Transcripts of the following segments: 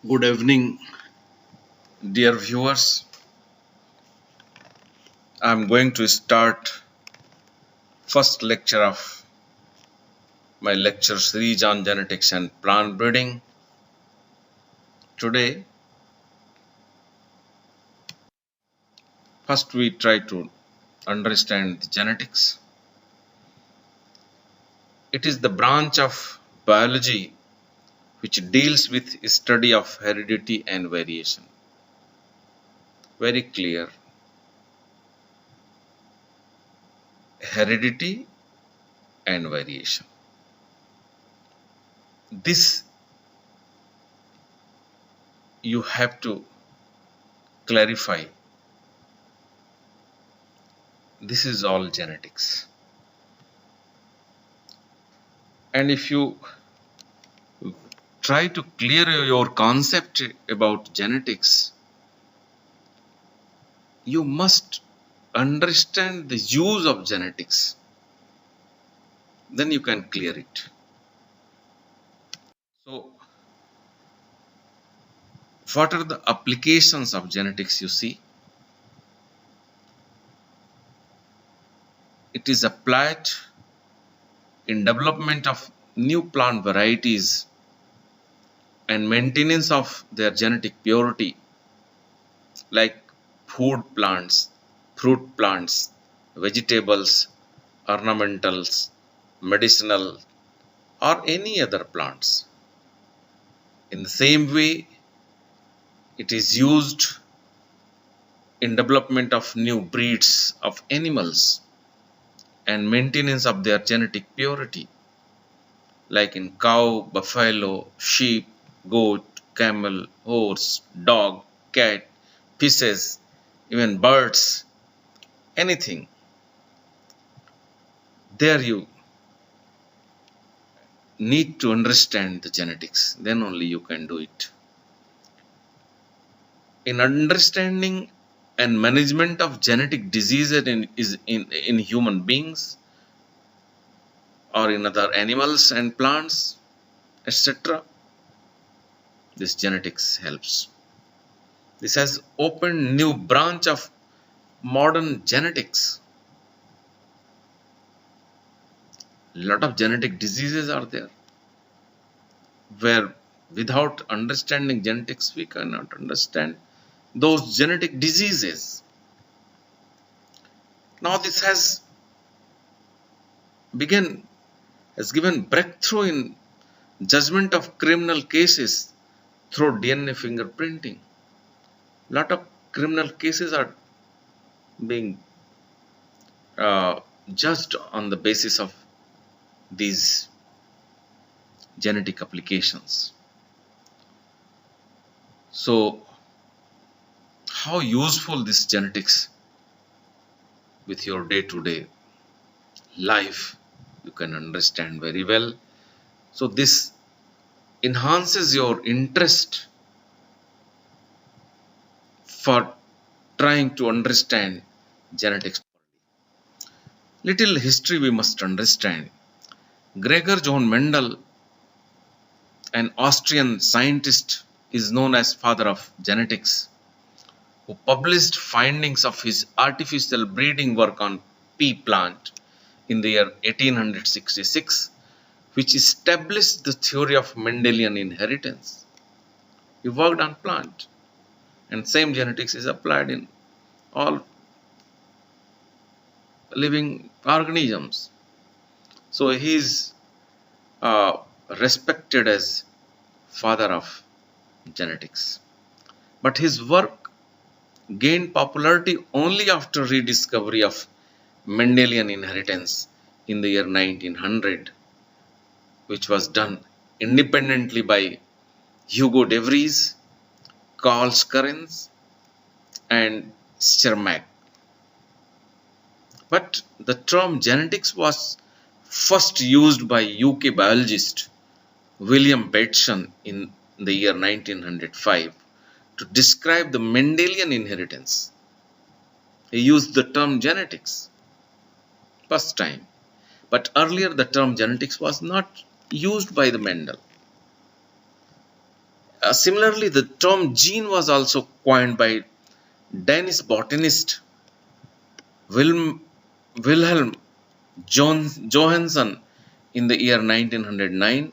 Good evening, dear viewers. I'm going to start first lecture of my lecture series on genetics and plant breeding. Today, first we try to understand the genetics. It is the branch of biology which deals with study of heredity and variation. Very clear. Heredity and variation. This you have to clarify. This is all genetics. And if you try to clear your concept about genetics, you must understand the use of genetics. Then you can clear it. So, what are the applications of genetics you see? It is applied in development of new plant varieties and maintenance of their genetic purity, like food plants, fruit plants, vegetables, ornamentals, medicinal, or any other plants. In the same way, it is used in development of new breeds of animals and maintenance of their genetic purity, like in cow, buffalo, sheep, goat, camel, horse, dog, cat, fishes, even birds, anything. There you need to understand the genetics, then only you can do it. In understanding and management of genetic diseases in human beings or in other animals and plants, etc., this genetics helps. This has opened new branch of modern genetics. Lot of genetic diseases are there where without understanding genetics we cannot understand those genetic diseases. Now this has given breakthrough in judgment of criminal cases through DNA fingerprinting. Lot of criminal cases are being judged on the basis of these genetic applications. So, how useful this genetics with your day-to-day life, you can understand very well. So this enhances your interest for trying to understand genetics. Little history we must understand. Gregor John Mendel, an Austrian scientist, is known as father of genetics, who published findings of his artificial breeding work on pea plant in the year 1866, which established the theory of Mendelian inheritance. He worked on plant, and same genetics is applied in all living organisms. So he is respected as father of genetics. But his work gained popularity only after rediscovery of Mendelian inheritance in the year 1900, which was done independently by Hugo de Vries, Carl Scarens, and Schermak. But the term genetics was first used by UK biologist William Bateson in the year 1905 to describe the Mendelian inheritance. He used the term genetics first time, but earlier the term genetics was not used by the Mendel. Similarly, the term gene was also coined by Danish botanist Wilhelm Johansson in the year 1909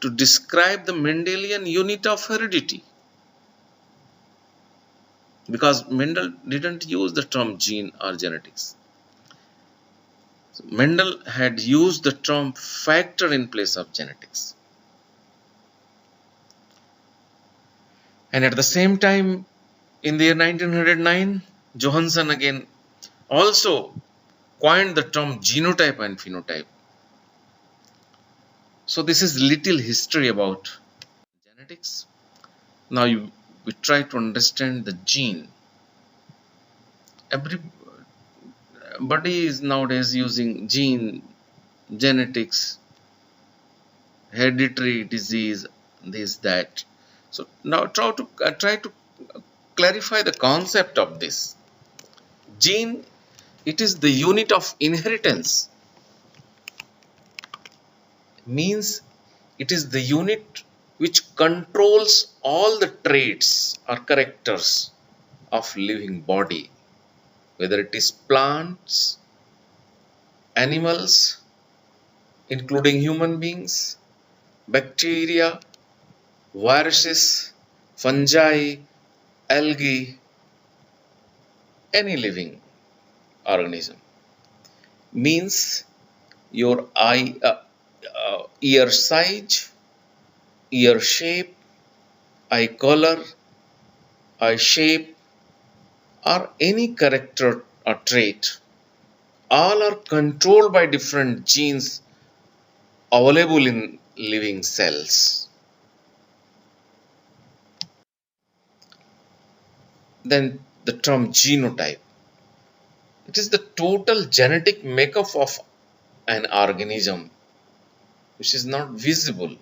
to describe the Mendelian unit of heredity. Because Mendel didn't use the term gene or genetics. So Mendel had used the term factor in place of genetics. And at the same time, in the year 1909, Johansson again also coined the term genotype and phenotype. So this is little history about genetics. Now we try to understand the gene. Everybody is nowadays using gene, genetics, hereditary disease, this, that. So now try to clarify the concept of this. Gene, it is the unit of inheritance. Means it is the unit which controls all the traits or characters of living body, whether it is plants, animals, including human beings, bacteria, viruses, fungi, algae, any living organism. Means your ear size, ear shape, eye color, eye shape, or any character or trait, all are controlled by different genes available in living cells. Then the term genotype. It is the total genetic makeup of an organism which is not visible.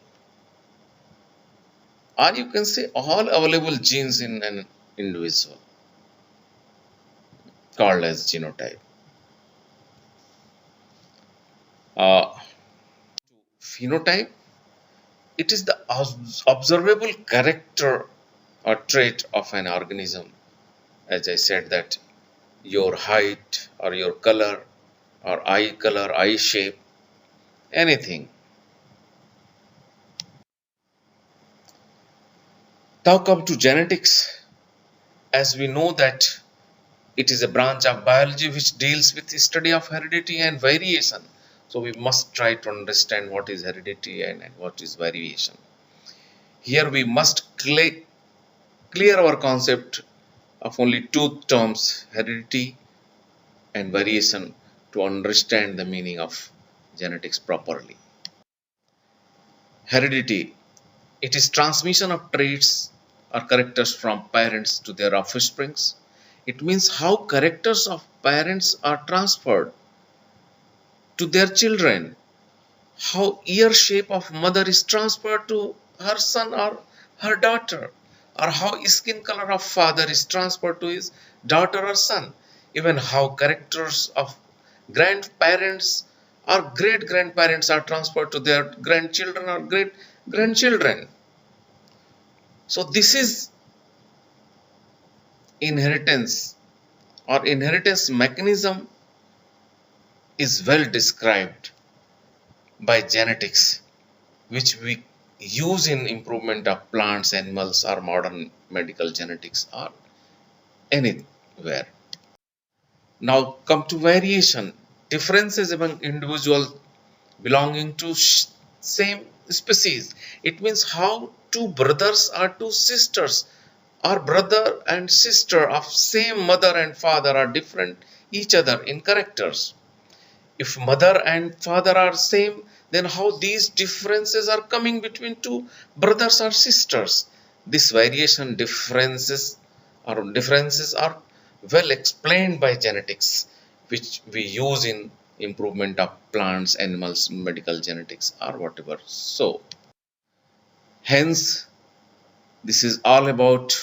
Or you can say all available genes in an individual, called as genotype. Phenotype, it is the observable character or trait of an organism. As I said, that your height or your color or eye shape, anything. Now come to genetics. As we know that it is a branch of biology which deals with the study of heredity and variation. So we must try to understand what is heredity and what is variation. Here we must clear our concept of only two terms, heredity and variation, to understand the meaning of genetics properly. Heredity, it is transmission of traits or characters from parents to their offsprings. It means how characters of parents are transferred to their children, how ear shape of mother is transferred to her son or her daughter, or how skin color of father is transferred to his daughter or son, even how characters of grandparents or great grandparents are transferred to their grandchildren or great grandchildren. So this is inheritance, or inheritance mechanism is well described by genetics, which we use in improvement of plants, animals, or modern medical genetics, or anywhere. Now come to variation, differences among individuals belonging to same species. It means how two brothers or two sisters, or brother and sister of same mother and father, are different each other in characters. If mother and father are same, then how these differences are coming between two brothers or sisters. This variation differences are well explained by genetics, which we use in improvement of plants, animals, medical genetics, or whatever. So hence this is all about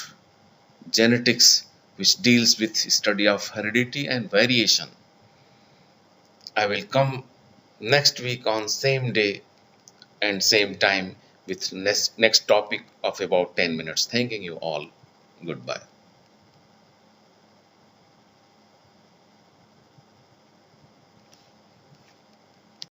genetics, which deals with study of heredity and variation. I will come next week on same day and same time with next topic of about 10 minutes. Thanking you all. Goodbye.